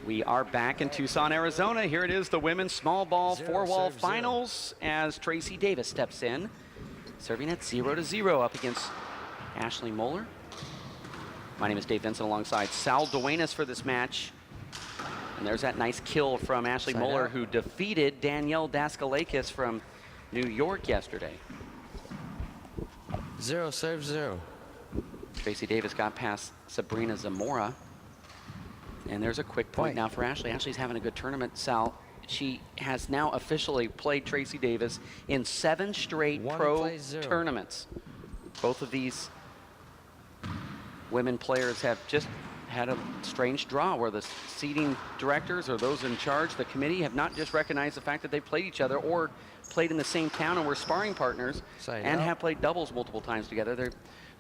We are back in Tucson, Arizona. Here it is, the women's small ball four-wall finals as Tracy Davis steps in, serving at 0-0 up against Ashley Moeller. My name is Dave Vincent alongside Sal Duenas for this match. And there's that nice kill from Ashley Moeller, who defeated Danielle Daskalakis from New York yesterday. 0 serve 0. Tracy Davis got past Sabrina Zamora. And there's a quick point now for Ashley. Ashley's having a good tournament, Sal. She has now officially played Tracy Davis in 7 straight pro tournaments. Both of these women players have just had a strange draw where the seating directors or those in charge, the committee, have not just recognized the fact that they played each other or played in the same town and were sparring partners and have played doubles multiple times together.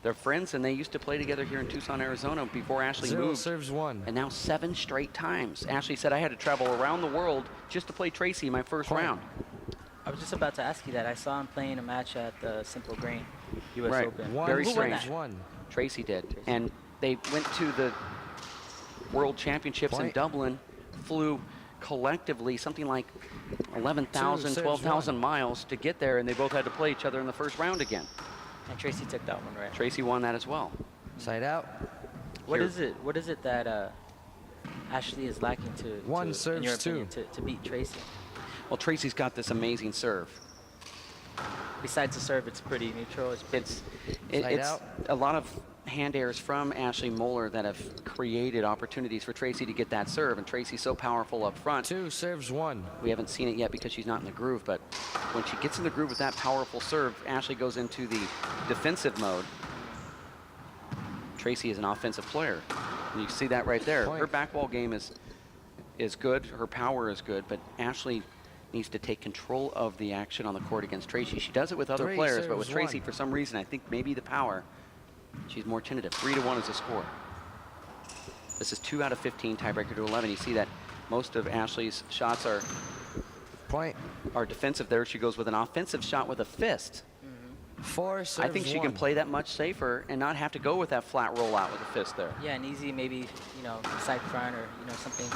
They're friends, and they used to play together here in Tucson, Arizona before Ashley moved. Serves 1. And now 7 straight times. Ashley said, I had to travel around the world just to play Tracy in my first round. I was just about to ask you that. I saw him playing a match at the Simple Green US Open. Very strange. Tracy did. And they went to the World Championships in Dublin, flew collectively something like 11,000, 12,000 miles to get there, and they both had to play each other in the first round again. And Tracy took that one, right? Tracy won that as well. Side out. What is it that Ashley is lacking to in your opinion, to beat Tracy? Well, Tracy's got this amazing serve. Besides the serve, it's pretty neutral. It's a lot of hand airs from Ashley Moeller that have created opportunities for Tracy to get that serve, and Tracy's so powerful up front. 2 serves 1. We haven't seen it yet because she's not in the groove, but when she gets in the groove with that powerful serve, Ashley goes into the defensive mode. Tracy is an offensive player, and you see that right there. Her backball game is good, her power is good, but Ashley needs to take control of the action on the court against Tracy. She does it with other players, but with Tracy, for some reason, I think maybe the power, she's more tentative. 3-1 is the score. This is 2 out of 15, tiebreaker to 11. You see that most of Ashley's shots are defensive there. She goes with an offensive shot with a fist. 4 serves I think she can play that much safer and not have to go with that flat rollout with a fist there. Yeah, and easy, maybe, side front or, something.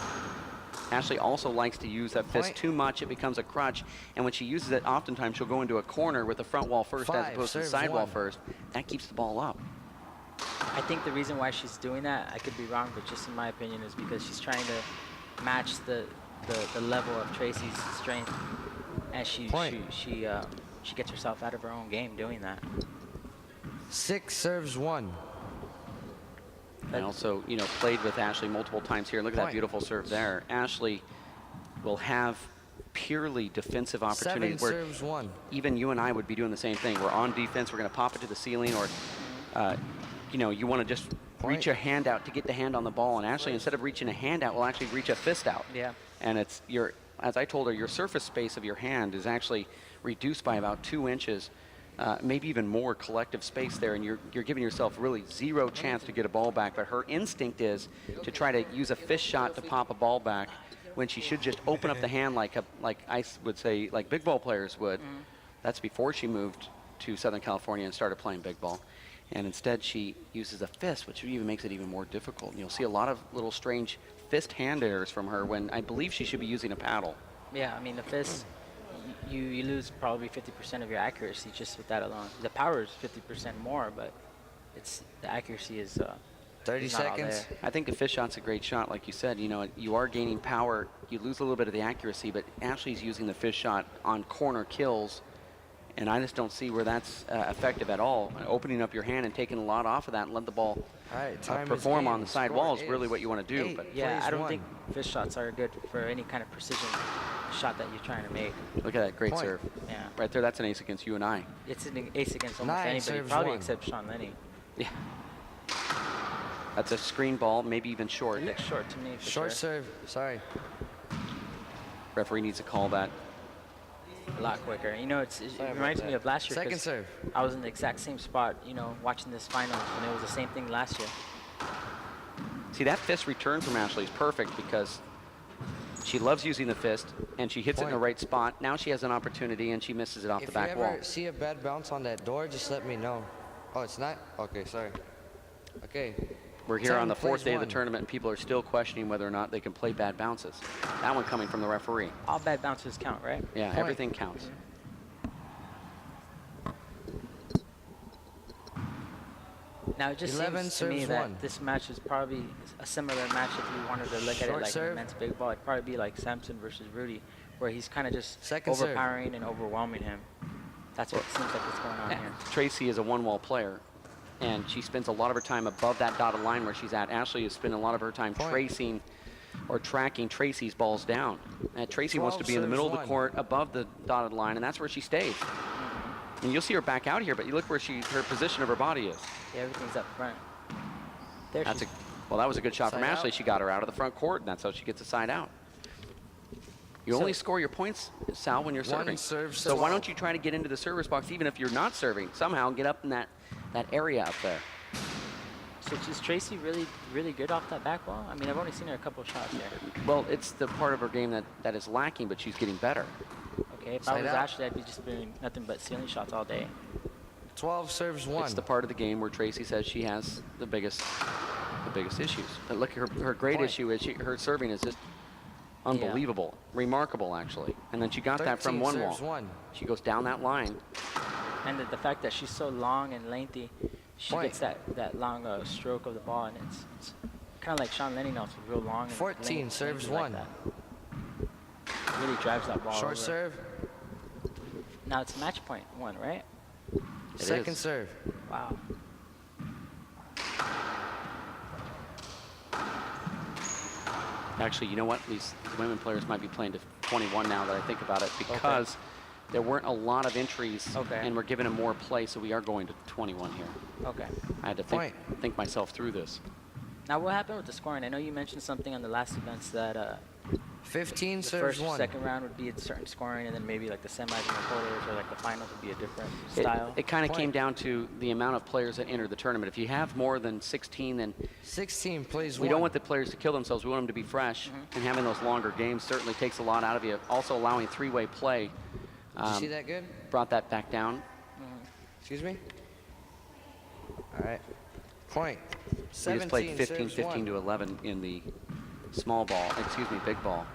Ashley also likes to use that fist too much. It becomes a crutch. And when she uses it, oftentimes she'll go into a corner with the front wall first as opposed to the side wall first. That keeps the ball up. I think the reason why she's doing that, I could be wrong, but just in my opinion, is because she's trying to match the level of Tracy's strength, and she gets herself out of her own game doing that. 6 serves 1. And also, played with Ashley multiple times here. Look at that beautiful serve there. Ashley will have purely defensive opportunities where even you and I would be doing the same thing. We're on defense, we're going to pop it to the ceiling, or you want to just reach a hand out to get the hand on the ball. And Ashley, instead of reaching a hand out, will actually reach a fist out. Yeah. And it's as I told her, your surface space of your hand is actually reduced by about 2 inches. Maybe even more collective space there, and you're giving yourself really 0 chance to get a ball back. But her instinct is to try to use a fist shot to pop a ball back when she should just open up the hand like I would say, like big ball players would. That's before she moved to Southern California and started playing big ball. And instead she uses a fist, which even makes it even more difficult. And you'll see a lot of little strange fist hand errors from her when I believe she should be using a paddle. Yeah, I mean, the fist, you lose probably 50% of your accuracy just with that alone. The power is 50% more, but the accuracy is 30 seconds. I think the fist shot's a great shot, like you said. You are gaining power. You lose a little bit of the accuracy, but Ashley's using the fist shot on corner kills, and I just don't see where that's effective at all. Opening up your hand and taking a lot off of that and let the ball perform on the side wall is really what you want to do. But yeah, I don't think fist shots are good for any kind of precision shot that you're trying to make. Look at that great serve. Yeah. Right there, that's an ace against you and I. It's an ace against almost anybody, probably except Sean Lenny. Yeah. That's a screen ball, maybe even short. It looks short to me, for Short serve, sorry. Referee needs to call that. A lot quicker. It reminds me of last year. Second serve. I was in the exact same spot, watching this finals, and it was the same thing last year. See, that fist return from Ashley is perfect because she loves using the fist, and she hits it in the right spot. Now she has an opportunity, and she misses it off the back wall. If you ever see a bad bounce on that door, just let me know. Oh, it's not? Okay, sorry. Okay. We're here 10 on the fourth plays day of the one. tournament, and people are still questioning whether or not they can play bad bounces. That one coming from the referee. All bad bounces count, right? Yeah, Point. everything counts. Now it just 11 seems to me serves that one. this match is probably a similar match if you wanted to look at it Short like serve. in men's big ball. It'd probably be like Samson versus Rudy, where he's kind of just Second serve. overpowering and overwhelming him. That's what it seems like what's going on here. Tracy is a one-wall player, and she spends a lot of her time above that dotted line where she's at. Ashley is spending a lot of her time Point. tracing or tracking Tracy's balls down. And Tracy wants to 12 be in the middle of the serves court above the dotted line, and that's where she stays. And you'll see her back out here, but you look where her position of her body is. Yeah, everything's up front. There That's she's well, that was a good shot from Side Ashley. out. She got her out of the front court, and that's how she gets a side out. You So- only score your points, Sal, when you're One serving. serve So why 12. don't you try to get into the server's box, even if you're not serving? Somehow get up in that area up there. So is Tracy really good off that back wall? I mean, I've only seen her a couple shots there. Well, it's the part of her game that is lacking, but she's getting better. Okay, if I Side was out. Ashley, I'd be just doing nothing but ceiling shots all day. 12 serves one. It's the part of the game where Tracy says she has the biggest issues. But look, her great Point. issue is her serving is just unbelievable, remarkable actually. And then she got that from 13 one serves wall. one. She goes down that line. And the fact that she's so long and lengthy, she Point. gets that long stroke of the ball, and it's kind of like Sean Lenny knows, real long. And 14 lengthy, serves lengthy one. like that. Really drives that ball Short over. serve. Now it's match point one, right? It Second is. serve. Wow. Actually, you know what? These women players might be playing to 21 now that I think about it, because there weren't a lot of entries, Okay. and we're giving them more play, so we are going to 21 here. Okay. I had to Point. think myself through this. Now what happened with the scoring? I know you mentioned something on the last events that 15 the serves first, one. second round would be a certain scoring, and then maybe like the semis and the quarters or like the finals would be a different style. It kind of came Point. down to the amount of players that enter the tournament. If you have more than 16, then 16 plays we one. don't want the players to kill themselves. We want them to be fresh, and having those longer games certainly takes a lot out of you. Also allowing three-way play Did you see that good? brought that back down. Excuse me? All right. Point. We 17 just played 15, serves 15 one. to 11 in the big ball.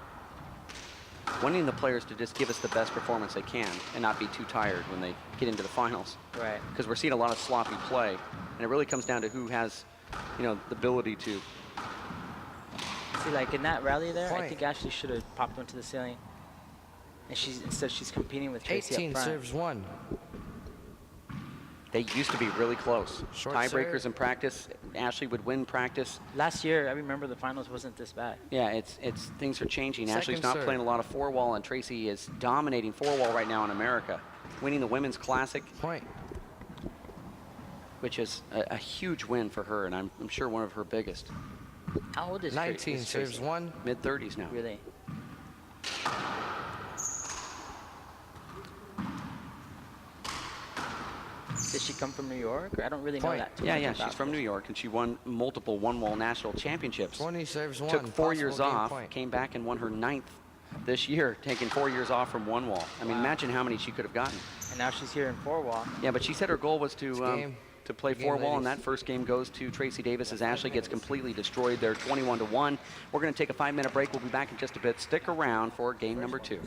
Wanting the players to just give us the best performance they can and not be too tired when they get into the finals. Right. Because we're seeing a lot of sloppy play, and it really comes down to who has, the ability to. See, like in that rally there, I Point. think Ashley should have popped one to the ceiling. And instead she's competing with Tracy 18 up front. serves one. They used to be really close. Short Tiebreakers serve. in practice. Ashley would win practice. Last year, I remember the finals wasn't this bad. Yeah, it's things are changing. Second Ashley's not serve. playing a lot of four-wall, and Tracy is dominating four-wall right now in America, winning the Women's Classic, Point. which is a huge win for her, and I'm sure one of her biggest. How old is 19 Tracy? serves one. Mid-30s now. Really? Did she come from New York? Or I don't really know Point. that too Yeah, much yeah, about she's from this. New York, and she won multiple one-wall national championships. 20 serves one. Took 4 Possible years game off, point. came back and won her 9th this year, taking 4 years off from one wall. I mean, Wow. imagine how many she could have gotten. And now she's here in four wall. Yeah, but she said her goal was It's to game. play Game, four-wall, and ladies. that first game goes to Tracy Davis as Ashley gets completely destroyed there, 21-1. We're going to take a 5-minute break. We'll be back in just a bit. Stick around for game number 2.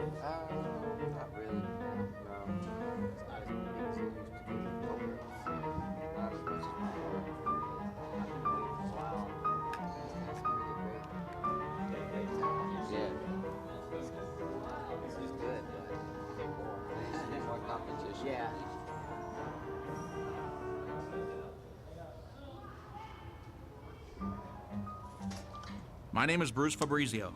Not really. Yeah. This is good, but more competition. Yeah. My name is Bruce Fabrizio.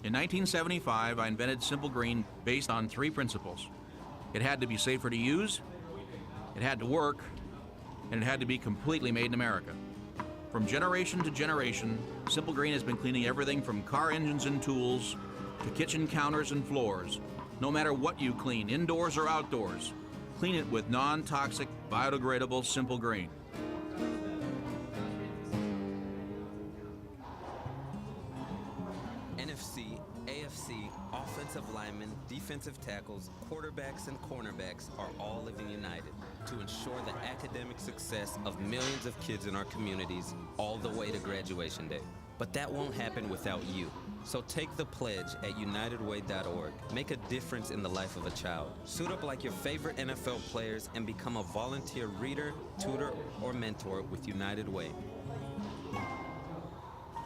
In 1975, I invented Simple Green based on 3 principles. It had to be safer to use, it had to work, and it had to be completely made in America. From generation to generation, Simple Green has been cleaning everything from car engines and tools to kitchen counters and floors. No matter what you clean, indoors or outdoors, clean it with non-toxic, biodegradable Simple Green. NFC, AFC, offensive linemen, defensive tackles, quarterbacks, and cornerbacks are all living united to ensure the academic success of millions of kids in our communities all the way to graduation day. But that won't happen without you. So take the pledge at unitedway.org. Make a difference in the life of a child. Suit up like your favorite NFL players and become a volunteer reader, tutor, or mentor with United Way.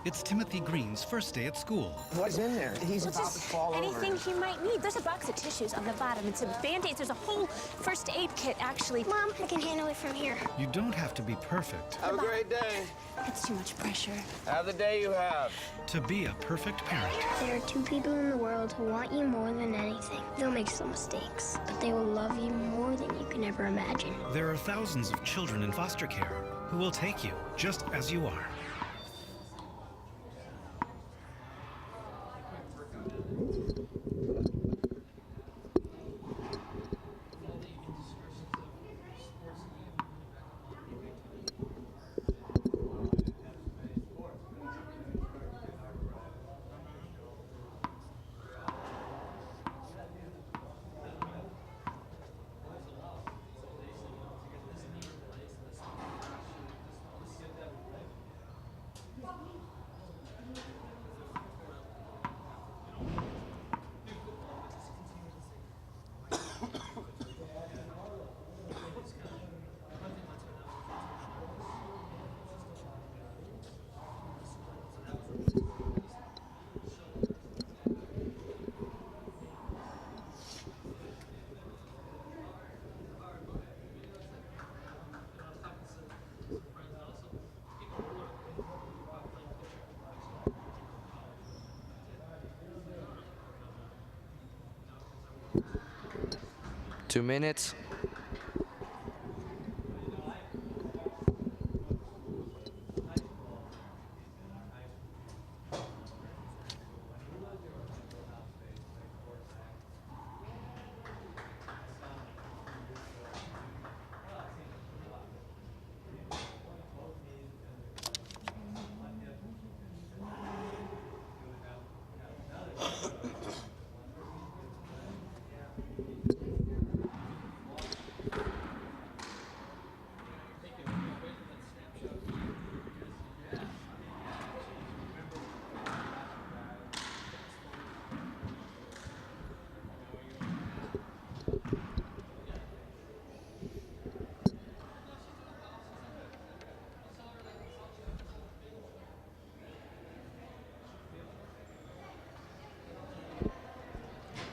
It's Timothy Green's first day at school. What's in there? He's about to fall over. Anything he might need. There's a box of tissues on the bottom and some Band-Aids. There's a whole first aid kit, actually. Mom, I can handle it from here. You don't have to be perfect Have a great day. That's too much pressure. Have the day you have. to be a perfect parent. There are two people in the world who want you more than anything. They'll make some mistakes, but they will love you more than you can ever imagine. There are thousands of children in foster care who will take you just as you are. Two minutes.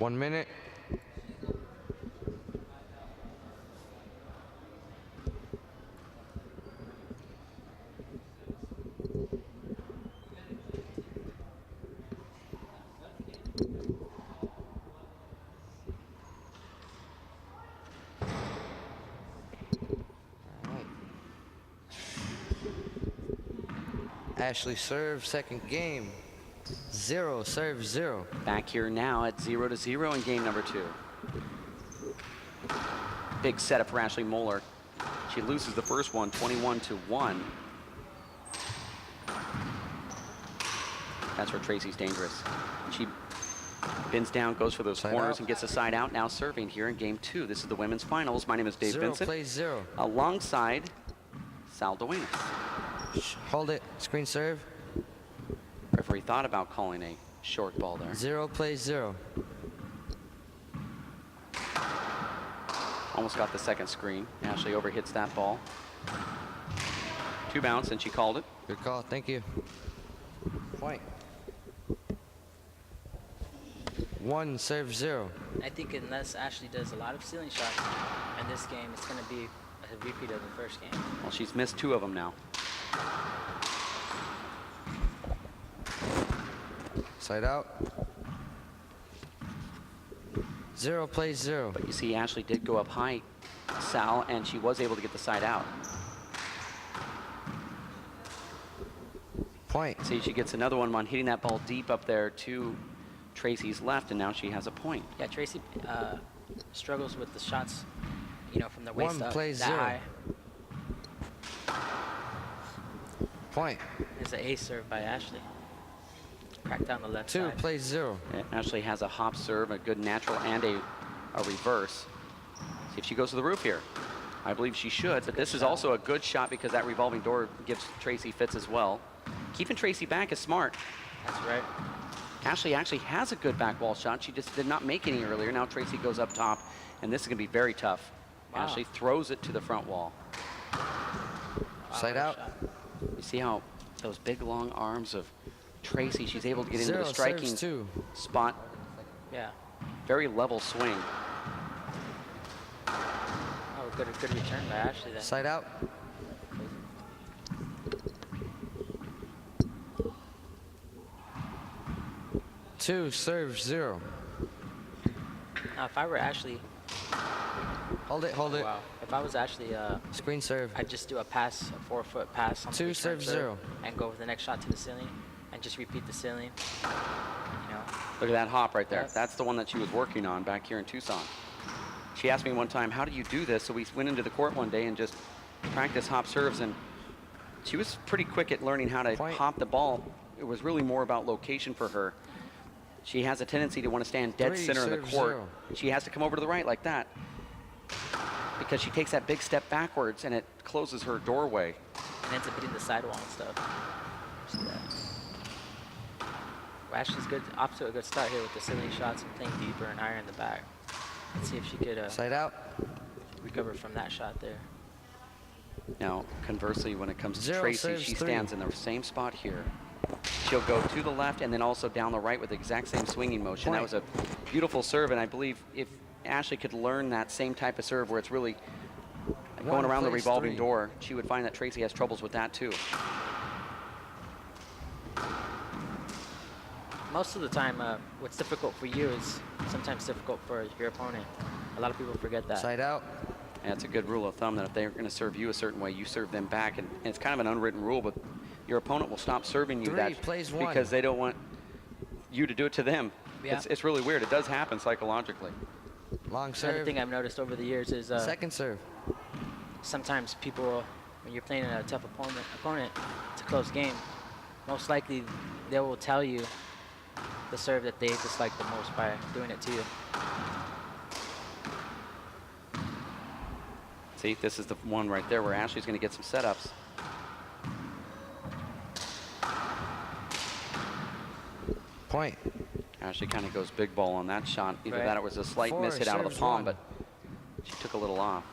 One minute. Ashley serve, second game. 0, serve 0. Back here now at 0-0 in game number 2. Big setup for Ashley Moeller. She loses the first one, 21-1. That's where Tracy's dangerous. She bends down, goes for those Side corners, out. and gets a side out. Now serving here in game 2. This is the women's finals. My name is Dave 0 Vincent, plays 0. alongside Sal Duenas. Hold it. Screen serve. Referee thought about calling a short ball there. 0 plays 0. Almost got the second screen. Ashley overhits that ball. 2 bounce, and she called it. Good call. Thank you. Point. 1, serve 0. I think unless Ashley does a lot of ceiling shots in this game, it's going to be a repeat of the first game. Well, she's missed 2 of them now. Side out. 0 plays 0. But you see, Ashley did go up high, Sal, and she was able to get the side out. Point. See, she gets another one on hitting that ball deep up there to Tracy's left, and now she has a point. Yeah, Tracy struggles with the shots, you know, from the waist 1 up plays that 0. high. Point. It's an ace serve by Ashley. crack down the left 2, side. place 0. Ashley has a hop serve, a good natural, and a reverse. See if she goes to the roof here. I believe she should, but this is also a good shot because that revolving door gives Tracy fits as well. Keeping Tracy back is smart. That's right. Ashley actually has a good back wall shot. She just did not make any earlier. Now Tracy goes up top, and this is going to be very tough. Wow. Ashley throws it to the front wall. Side out. Shot. You see how those big, long arms of Tracy, she's able to get into 0 the striking serves 2. spot. Yeah. Very level swing. Oh, good return by Ashley then. Side out. Two serves 0. Now, if I were Ashley, Hold it, hold it. wow. If I was Ashley, Screen serve. I'd just do a pass, a 4-foot pass on the 2 return serves serve 0. and go with the next shot to the ceiling and just repeat the ceiling. You know, Look at that hop right there. Yes. That's the one that she was working on back here in Tucson. She asked me one time, how do you do this? So we went into the court one day and just practiced hop serves, and she was pretty quick at learning how to Point. hop the ball. It was really more about location for her. She has a tendency to want to stand dead 3 center in the serves court. 0. She has to come over to the right like that because she takes that big step backwards and it closes her doorway. and ends up hitting the sidewall and stuff. See that? Well, Ashley's good, off to a good start here with the ceiling shots and playing deeper and higher in the back. Let's see if she could Side out. recover from that shot there. Now, conversely, when it comes to 0 Tracy, serves she 3. stands in the same spot here. She'll go to the left and then also down the right with the exact same swinging motion. That Point. was a beautiful serve, and I believe if Ashley could learn that same type of serve where it's really going around the place revolving 3. door, she would find that Tracy has troubles with that too. Most of the time, what's difficult for you is sometimes difficult for your opponent. A lot of people forget that. Side out. And it's a good rule of thumb that if they're going to serve you a certain way, you serve them back. And it's kind of an unwritten rule, but your opponent will stop serving you 3 that plays 1. because they don't want you to do it to them. Yeah. It's really weird. It does happen psychologically. Long Another serve. thing I've noticed over the years is Second serve. sometimes people, when you're playing a tough opponent, it's a close game, most likely they will tell you the serve that they dislike the most by doing it to you. See, this is the one right there where Ashley's going to get some setups. Point. Ashley kind of goes big ball on that shot. Either Right. that or it was a slight 4 miss hit out of the serves palm, 1. but she took a little off.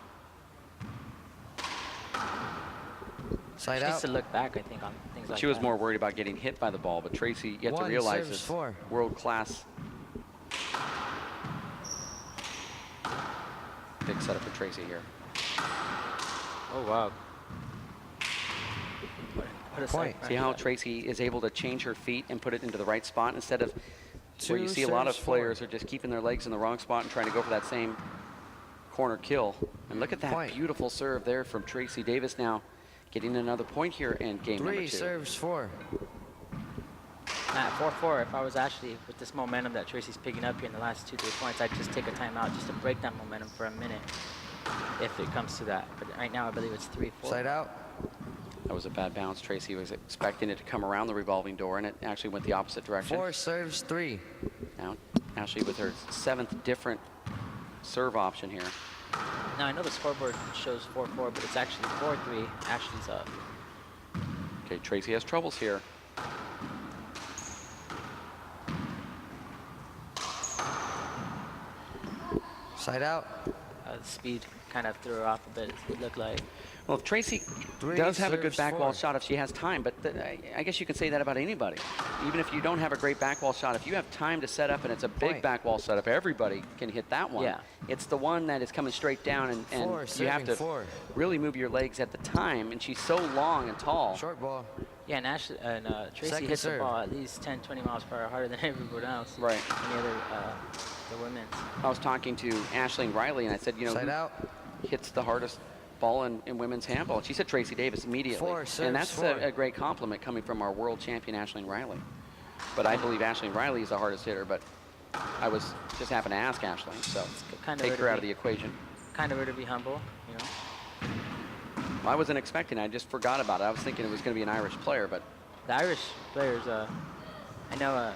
Side She needs out. to look back, I think, on things like She was that. more worried about getting hit by the ball, but Tracy, you have to 1 realize serves it's 4. world-class. Big setup for Tracy here. Oh, wow. What a Point. set See how right Tracy is able to change her feet and put it into the right spot instead of where you 2 see a lot of serves 4. players are just keeping their legs in the wrong spot and trying to go for that same corner kill. And look at that Point. beautiful serve there from Tracy Davis now getting another point here in game number 3 2. serves 4. At 4-4, if I was Ashley, with this momentum that Tracy's picking up here in the last 2-3 points, I'd just take a timeout just to break that momentum for a minute, if it comes to that. But right now, I believe it's 3-4. Side out. That was a bad bounce. Tracy was expecting it to come around the revolving door, and it actually went the opposite direction. 4 serves 3. Now, Ashley with her 7th different serve option here. Now, I know the scoreboard shows 4-4, but it's actually 4-3. Ashley's up. Okay, Tracy has troubles here. Side out. The speed kind of threw her off a bit, it looked like. Well, if Tracy 3 does have a good serves back wall 4. shot if she has time, but I guess you can say that about anybody. Even if you don't have a great back wall shot, if you have time to set up and it's a big Point. back wall setup, everybody can hit that one. Yeah. It's the one that is coming straight down and 4 you have serving to 4. really move your legs at the time, and she's so long and tall. Short ball. Yeah, and Ashley and Tracy Second hits the serve. ball at least 10, 20 miles per hour harder than everyone else. Right. Any other the women. I was talking to Ashley and Riley, and I said, you know, Side who out. hits the hardest ball in women's handball? And she said Tracy Davis immediately. 4 and serves that's 4. a great compliment coming from our world champion, Ashley Riley. But I believe Ashley Riley is the hardest hitter, but I was just happened to ask Ashley, so Kind of take her her to out of be- the equation. Kind of her to be humble, you know. I wasn't expecting. I just forgot about it. I was thinking it was going to be an Irish player, but The Irish players, I know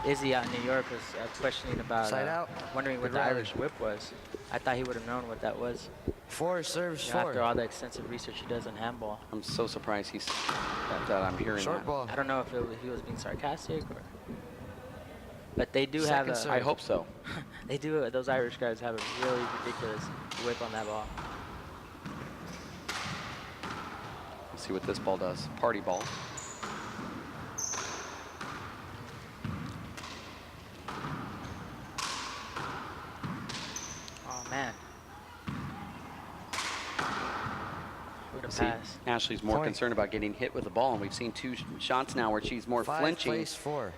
Izzy out in New York was questioning about, Side out. wondering what Good the rally. Irish whip was. I thought he would have known what that was. 4 serves You know, 4. after all the extensive research he does on handball. I'm so surprised that I'm hearing Short that. ball. I don't know if he was being sarcastic or. But they do have Second a. serve. I hope so. They do. Those Irish guys have a really ridiculous whip on that ball. Let's see what this ball does. Party ball. Oh man. What a See, pass. Ashley's more Point. concerned about getting hit with the ball, and we've seen 2 shots now where she's more 5 flinching. place 4.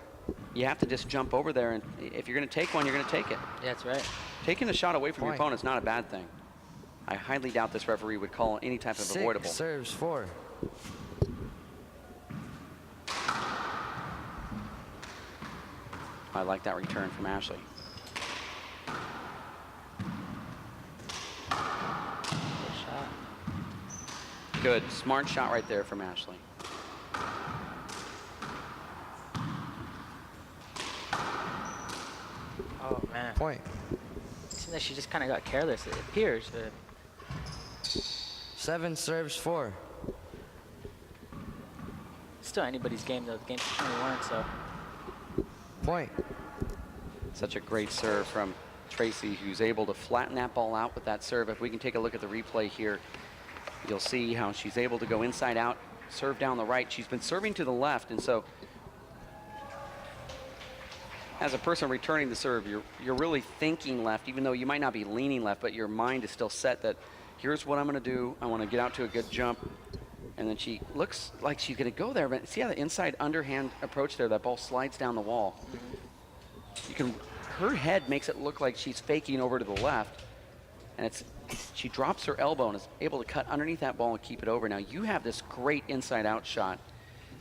You have to just jump over there, and if you're going to take one, you're going to take it. Yeah, that's right. Taking a shot away from your Point. opponent is not a bad thing. I highly doubt this referee would call any type of 6 avoidable. serves 4. I like that return from Ashley. Good shot. Good, smart shot right there from Ashley. Oh man. Point. Seems like she just kind of got careless. It appears. 7 serves 4. Still anybody's game though. The game's 21, so. Point. Such a great serve from Tracy, who's able to flatten that ball out with that serve. If we can take a look at the replay here, you'll see how she's able to go inside out, serve down the right. She's been serving to the left, and so as a person returning the serve, you're really thinking left, even though you might not be leaning left, but your mind is still set that here's what I'm going to do. I want to get out to a good jump. And then she looks like she's going to go there, but see how the inside underhand approach there, that ball slides down the wall. Her head makes it look like she's faking over to the left, and she drops her elbow and is able to cut underneath that ball and keep it over. Now you have this great inside out shot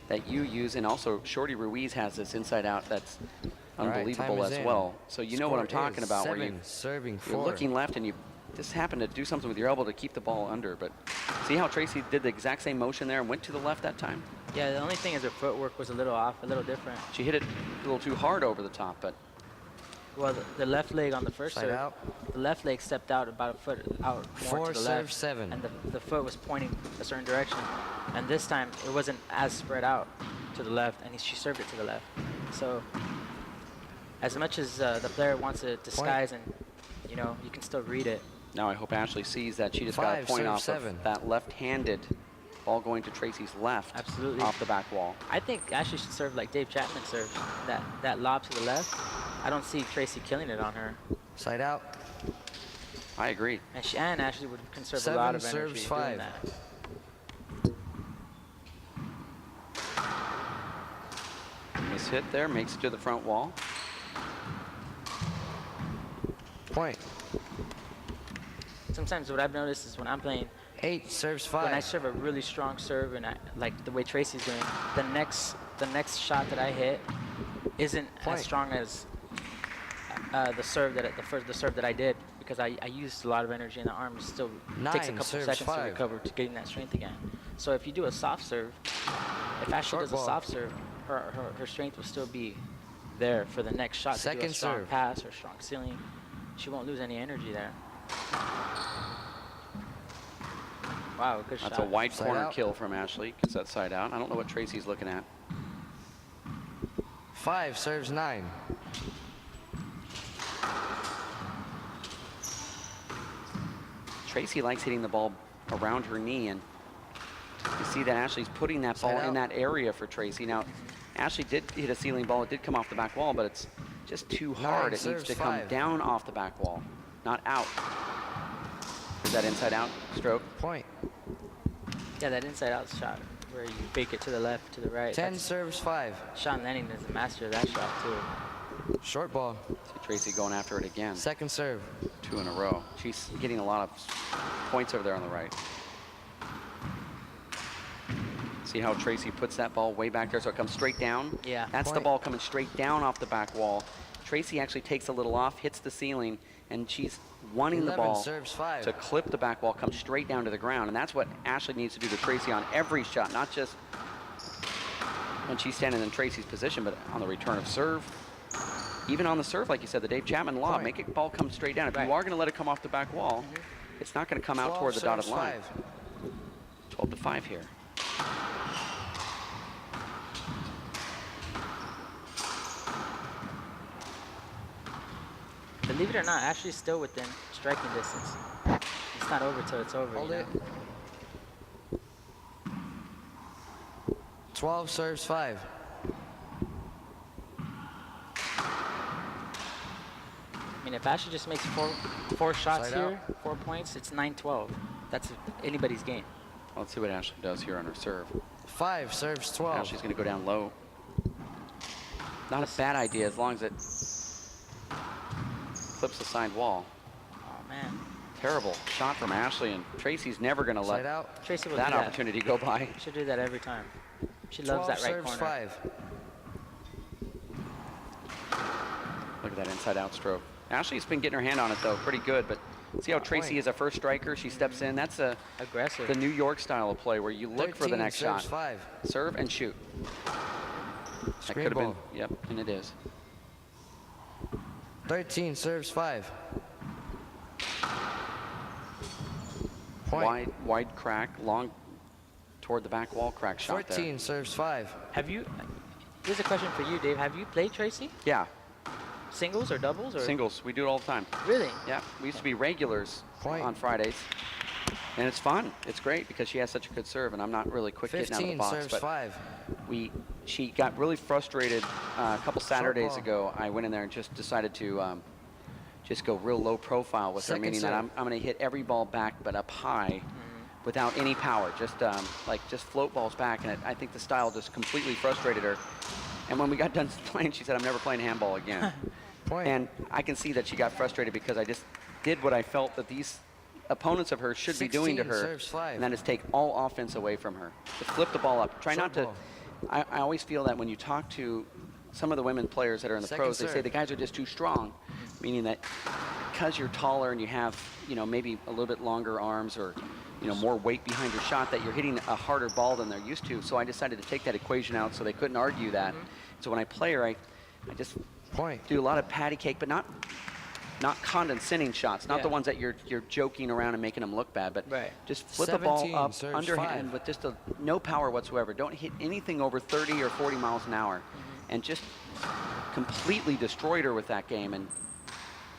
that you use, and also Shorty Ruiz has this inside out that's All right, unbelievable time is as in. well. So you know what I'm Score talking is about, where 7 serving 4. you're looking left and you just happen to do something with your elbow to keep the ball under. But see how Tracy did the exact same motion there and went to the left that time? Yeah, the only thing is her footwork was a little off, a little different. She hit it a little too hard over the top, but Well, the left leg on the first Side serve, out. the left leg stepped out about a foot out more 4 to the serve left, 7. and the foot was pointing a certain direction. And this time, it wasn't as spread out to the left, and she served it to the left. So, as much as the player wants to disguise and, you know, you can still read it. now I hope Ashley sees that she just got a 5 point serve off 7. of that left-handed ball going to Tracy's left. Absolutely. Off the back wall. I think Ashley should serve like Dave Chapman serves, that lob to the left. I don't see Tracy killing it on her. Side out. I agree. And Ashley would conserve a 7 lot of serves energy 5. doing that. Miss hit there, makes it to the front wall. Point. Sometimes what I've noticed is when I'm playing, 8 serves 5. when I serve a really strong serve and like the way Tracy's doing, the next shot that I hit isn't Point. as strong as the serve that I did, because I used a lot of energy and the arm still takes a 9 couple serves seconds to 5. recover to getting that strength again. So if you do a soft serve, if Ashley Short does ball. a soft serve, her strength will still be there for the next shot to do a Second strong serve. pass or strong ceiling. She won't lose any energy there. Wow, good shot. That's a wide Side corner out. kill from Ashley. Gets that side out. I don't know what Tracy's looking at. 5 serves 9. Tracy likes hitting the ball around her knee, and you see that Ashley's putting that Side ball in out. that area for Tracy. Now, Ashley did hit a ceiling ball. It did come off the back wall, but it's just too hard. It needs serves to come 5. down off the back wall, not out. Is that inside out stroke? Point. Yeah, that inside out shot where you fake it to the left, to the right. 10 That's- serves 5. Sean Lennon is a master of that shot too. Short ball. See Tracy going after it again. Second serve. 2 in a row. She's getting a lot of points over there on the right. See how Tracy puts that ball way back there so it comes straight down? Yeah. That's the Point. ball coming straight down off the back wall. Tracy actually takes a little off, hits the ceiling, and she's wanting the 11 ball serves 5. to clip the back wall, come straight down to the ground. And that's what Ashley needs to do to Tracy on every shot, not just when she's standing in Tracy's position, but on the return of serve, even on the serve, like you said, the Dave Chapman law, Point. make it ball come straight down. If Right. you are going to let it come off the back wall, it's not going to come out 12 toward the dotted serves line. 5. 12 to 5 here. Believe it or not, Ashley's still within striking distance. It's not over till it's over. Hold you it. know? 12 serves 5. I mean, if Ashley just makes four shots Side here, 4 points, it's 9-12. That's anybody's game. Let's see what Ashley does here on her serve. 5 serves 12. Ashley's going to go down low. Not a bad idea as long as it clips the side wall. Oh man, Terrible shot from Ashley, and Tracy's never going to Side let out. Tracy will that do that. opportunity go by. She'll do that every time. She loves 12 that right serves corner. 5. Look at that inside out stroke. Ashley's been getting her hand on it though, pretty good, but see how Tracy Point. is a first striker? She steps in. That's Aggressive. the New York style of play where you look for the 13 next serves shot. 5. Serve and shoot. That Screen could have been, ball. yep, and it is. 13 serves 5. Point. Wide crack, long toward the back wall crack shot 14 serves 5. Have you? Here's a question for you, Dave. Have you played Tracy? there. Yeah, Singles or doubles or? singles. We do it all the time. Really? Yeah, we used to be regulars Point. on Fridays. And it's fun. It's great because she has such a good serve, and I'm not really quick getting out of the 15 box. serves But 5. she got really frustrated a couple Saturdays ball. ago. I went in there and just decided to just go real low profile with her, Second meaning that serve. I'm going to hit every ball back but up high without any power, just float balls back. And I think the style just completely frustrated her. And when we got done playing, she said, "I'm never playing handball again." Point. And I can see that she got frustrated because I just did what I felt that these opponents of hers should be doing to 16 her, serves 5. and that is take all offense away from her. To flip the ball up. Try not to. ball. I always feel that when you talk to some of the women players that are in the Second pros, they say serve. the guys are just too strong, meaning that because you're taller and you have, maybe a little bit longer arms or, more weight behind your shot, that you're hitting a harder ball than they're used to. So I decided to take that equation out so they couldn't argue that. So when I play her, I just Point. do a lot of patty cake, but not condescending shots, not Yeah. the ones that you're joking around and making them look bad, but Right. just flip the ball 17 up serves underhand 5. with just no power whatsoever. Don't hit anything over 30 or 40 miles an hour, and just completely destroyed her with that game. And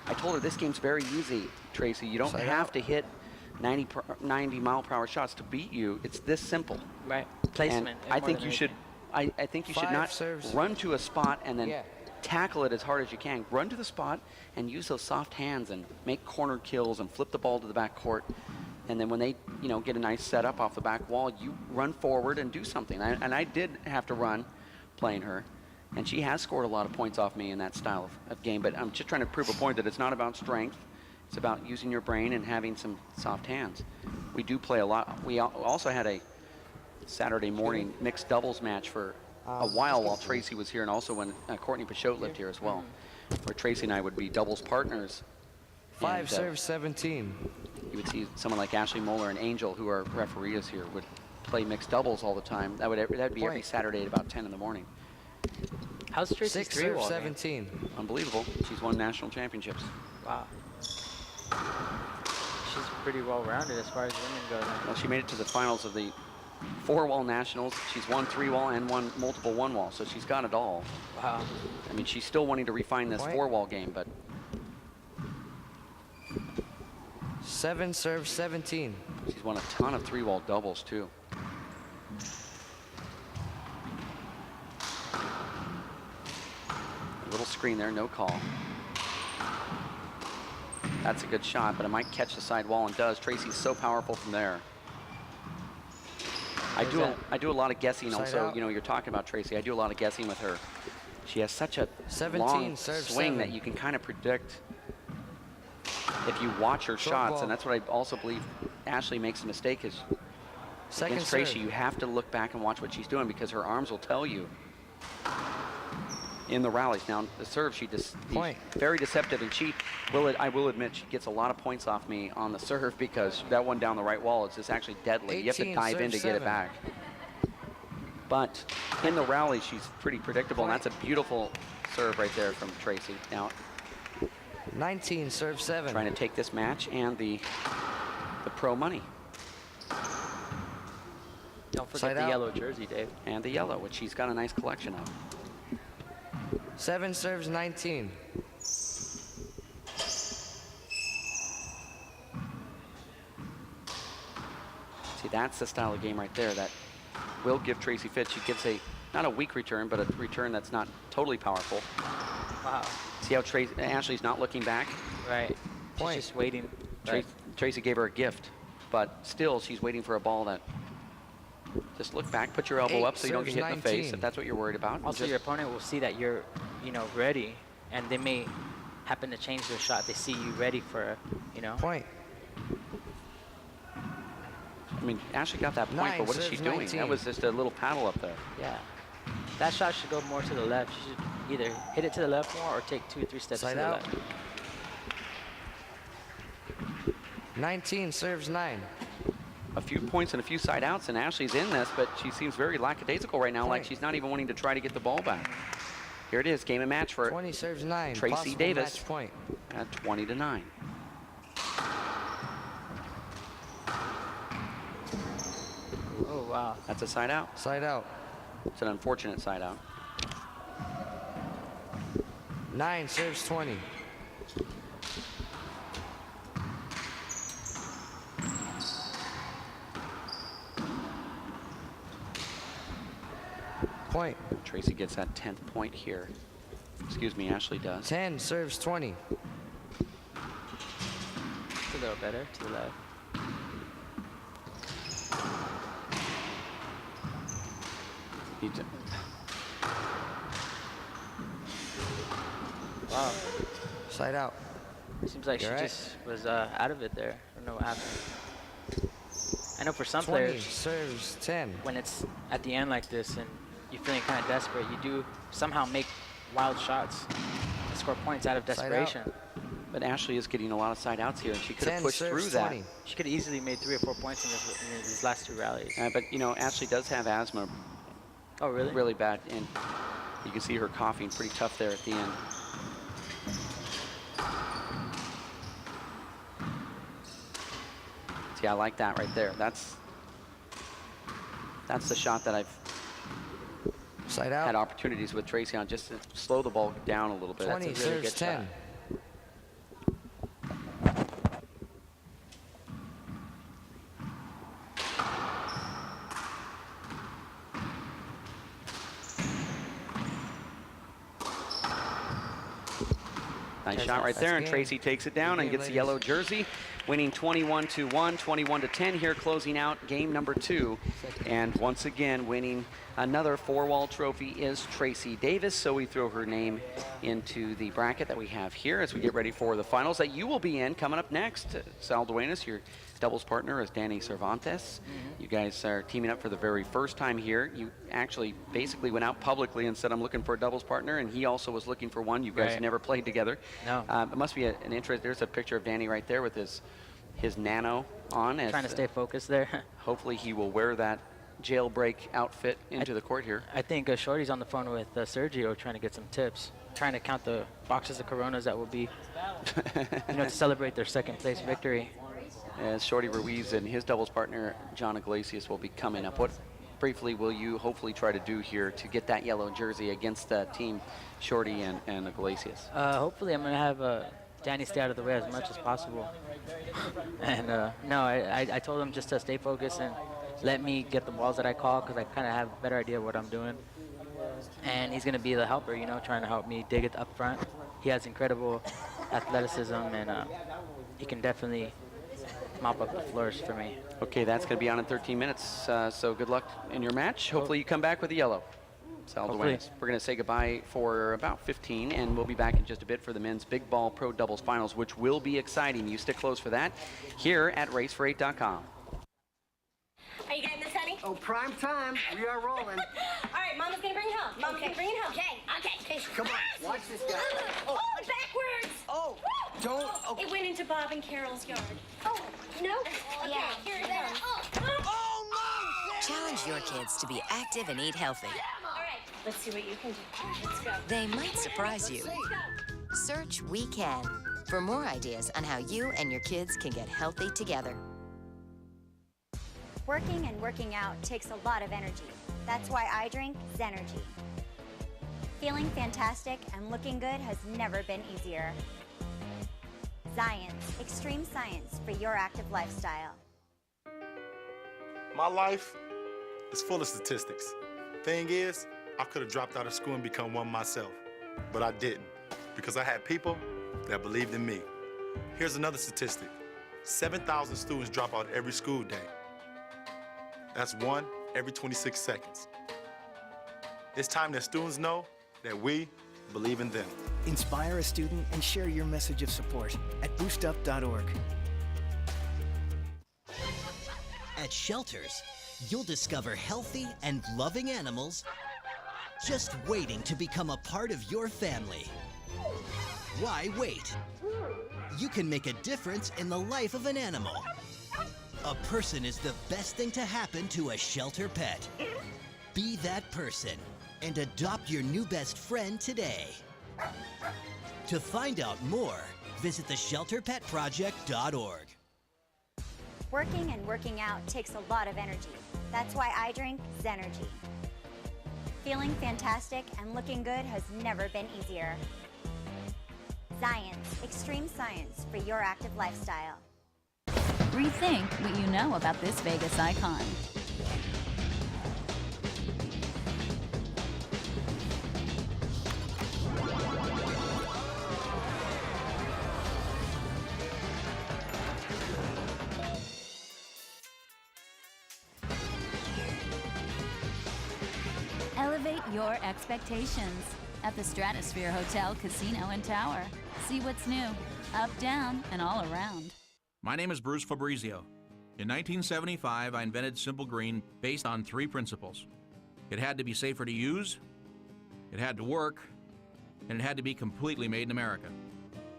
I told her this game's very easy, Tracy. You don't Side have out. to hit 90 mile per hour shots to beat you. It's this simple. Right. Placement. And more I think than you should. anything. I think you should 5 not serves. run to a spot and then Yeah. tackle it as hard as you can. Run to the spot and use those soft hands and make corner kills and flip the ball to the back court. And then when they, get a nice setup off the back wall, you run forward and do something. And I did have to run playing her. And she has scored a lot of points off me in that style of game. But I'm just trying to prove a point that it's not about strength. It's about using your brain and having some soft hands. We do play a lot. We also had a Saturday morning mixed doubles match for a while Tracy was here, and also when Courtney Pachot lived here as well, where Tracy and I would be doubles partners. 5 And, serves 17. you would see someone like Ashley Moeller and Angel, who are referees here, would play mixed doubles all the time. That'd be every Point. Saturday at about 10 in the morning. How's Tracy's 6 three serves wall? 17. Unbelievable. She's won national championships. Wow. She's pretty well rounded as far as women go. Then. Well, she made it to the finals of the 4-wall nationals. She's won 3-wall and won multiple 1-wall, so she's got it all. Wow. I mean, she's still wanting to refine this Point. 4-wall game, but 7 serves 17. she's won a ton of 3-wall doubles too. A little screen there, no call. That's a good shot, but it might catch the side wall, and does. Tracy's so powerful from there. I do a lot of guessing Side also. out. You're talking about Tracy. I do a lot of guessing with her. She has such a 17 long serve swing 7. that you can kind of predict if you watch her Short shots, ball. and that's what I also believe Ashley makes a mistake is Second against serve. Tracy. You have to look back and watch what she's doing because her arms will tell you in the rallies. Now the serve, she's Point. very deceptive, and I will admit, she gets a lot of points off me on the serve because that one down the right wall is just actually deadly. You have to 18 dive in to serve get it 7. back. But in the rally, she's pretty predictable, and that's a beautiful serve right there from Tracy. Now, 19, serve 7. trying to take this match and the pro money. Don't forget Side the out. yellow jersey, Dave. And the yellow, which she's got a nice collection of. 7 serves 19. See, that's the style of game right there that will give Tracy fits. She gives not a weak return, but a return that's not totally powerful. Wow. See how Ashley's not looking back? Right. Point. She's just waiting. Right. Tracy gave her a gift, but still she's waiting for a ball that, just look back, put your elbow 8 up so you don't get hit in the face 19. if that's what you're worried about. and Also, just- your opponent will see that you're, ready, and they may happen to change their shot. They see you ready for, Point. I mean, Ashley got that point, 9 but what is she serves doing? 19. That was just a little paddle up there. Yeah. That shot should go more to the left. She should either hit it to the left more or take 2 or 3 steps Side to the out. left. 19, serves 9. A few points and a few side outs, and Ashley's in this, but she seems very lackadaisical right now, like Point. she's not even wanting to try to get the ball back. Here it is, game and match for 20 serves 9. Tracy Possible Davis. match point. at 20-9. Oh, wow. That's a side out. Side out. It's an unfortunate side out. 9 serves 20. Point. Tracy gets that 10th point here. Excuse me, Ashley does. 10 serves 20. It's a little better to the left. Wow. Side out. Seems like she You're right. just was out of it there. I don't know what happened. I know for some 20 players, serves 10. when it's at the end like this and you're feeling kind of desperate, you do somehow make wild shots and score points out of Side out. desperation. But Ashley is getting a lot of side outs here, and she could have 10 pushed through serves that. 20. She could have easily made 3 or 4 points in these last 2 rallies. But, you know, Ashley does have asthma Oh, really? really bad, and you can see her coughing pretty tough there at the end. See, I like that right there. That's the shot that I've Side had out. opportunities with Tracy on, just to slow the ball down a little bit. 20 That's a really serves good 10. shot. Nice shot right there, and game. Tracy takes it down Good and game, gets the ladies. yellow jersey, winning 21-1, 21-10 here, closing out game number 2. And once again, winning another 4-wall trophy is Tracy Davis. So we throw her name into the bracket that we have here as we get ready for the finals that you will be in coming up next. Sal Duenas, your doubles partner, is Danny Cervantes. You guys are teaming up for the very first time here. You actually basically went out publicly and said, I'm looking for a doubles partner, and he also was looking for one. You guys Right. never played together. No. It must be an interest. There's a picture of Danny right there with his nano on. As, Trying to stay focused there. hopefully he will wear that jailbreak outfit into the court here. I think Shorty's on the phone with Sergio trying to get some tips, trying to count the boxes of Coronas that will be, to celebrate their second place victory. As Shorty Ruiz and his doubles partner, John Iglesias, will be coming up. What briefly will you hopefully try to do here to get that yellow jersey against team Shorty and Iglesias? Hopefully I'm going to have Danny stay out of the way as much as possible. And no, I told him just to stay focused and let me get the balls that I call, because I kind of have a better idea of what I'm doing. And he's going to be the helper, trying to help me dig it up front. He has incredible athleticism, and he can definitely mop up the floors for me. Okay, that's going to be on in 13 minutes. So good luck in your match. Hopefully you come back with the yellow. Sal Hopefully. Duenas. We're going to say goodbye for about 15, and we'll be back in just a bit for the men's big ball pro doubles finals, which will be exciting. You stick close for that here at racefor8.com. Are you getting this, honey? Oh, prime time. We are rolling. All right, Mama's gonna bring it home. Mama's gonna bring it home. Okay. Come on, watch this guy. Oh, backwards. Oh, don't. Okay. It went into Bob and Carol's yard. Oh, no? Okay, Yeah. here it comes. Oh, no, Challenge your kids to be active and eat healthy. All right, let's see what you can do. Let's go. They might surprise you. Search We Can for more ideas on how you and your kids can get healthy together. Working and working out takes a lot of energy. That's why I drink Zenergy. Feeling fantastic and looking good has never been easier. Science, extreme science for your active lifestyle. My life is full of statistics. Thing is, I could have dropped out of school and become one myself, but I didn't because I had people that believed in me. Here's another statistic. 7,000 students drop out every school day. That's one every 26 seconds. It's time that students know that we believe in them. Inspire a student and share your message of support at boostup.org. At shelters, you'll discover healthy and loving animals just waiting to become a part of your family. Why wait? You can make a difference in the life of an animal. A person is the best thing to happen to a shelter pet. Be that person and adopt your new best friend today. To find out more, visit theshelterpetproject.org. Working and working out takes a lot of energy. That's why I drink Zenergy. Feeling fantastic and looking good has never been easier. Science, extreme science for your active lifestyle. Rethink what you know about this Vegas icon. Elevate your expectations at the Stratosphere Hotel, Casino, and Tower. See what's new, up, down, and all around. My name is Bruce Fabrizio. In 1975, I invented Simple Green based on three principles. It had to be safer to use, it had to work, and it had to be completely made in America.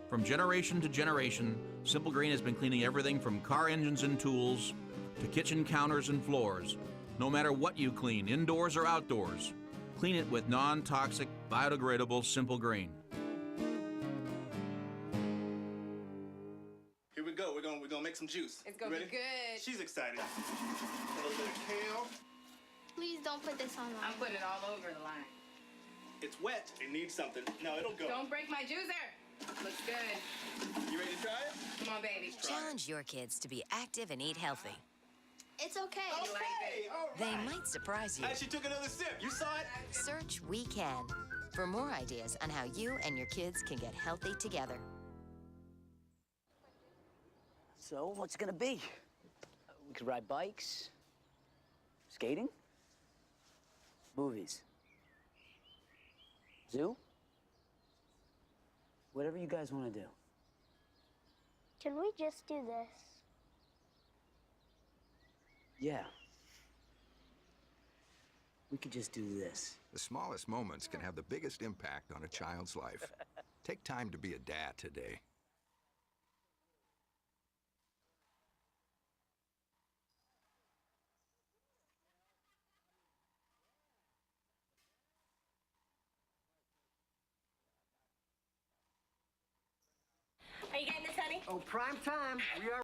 From generation to generation, Simple Green has been cleaning everything from car engines and tools to kitchen counters and floors. No matter what you clean, indoors or outdoors, clean it with non-toxic, biodegradable Simple Green. Here we go. We're gonna make some juice. It's gonna You be ready? good. She's excited. A little bit of kale. Please don't put this on line. I'm putting it all over the line. It's wet. It needs something. No, it'll go. Don't break my juicer. Looks good. You ready to try it? Come on, baby. Challenge your kids to be active and eat healthy. It's okay. Okay, all right. They might surprise you. And she took another sip. You saw it? Search We Can for more ideas on how you and your kids can get healthy together. So, what's it gonna be? We could ride bikes, skating, movies, zoo, whatever you guys want to do. Can we just do this? Yeah. We could just do this. The smallest moments can have the biggest impact on a child's life. Take time to be a dad today. Are you getting this, honey? Oh, prime time. We are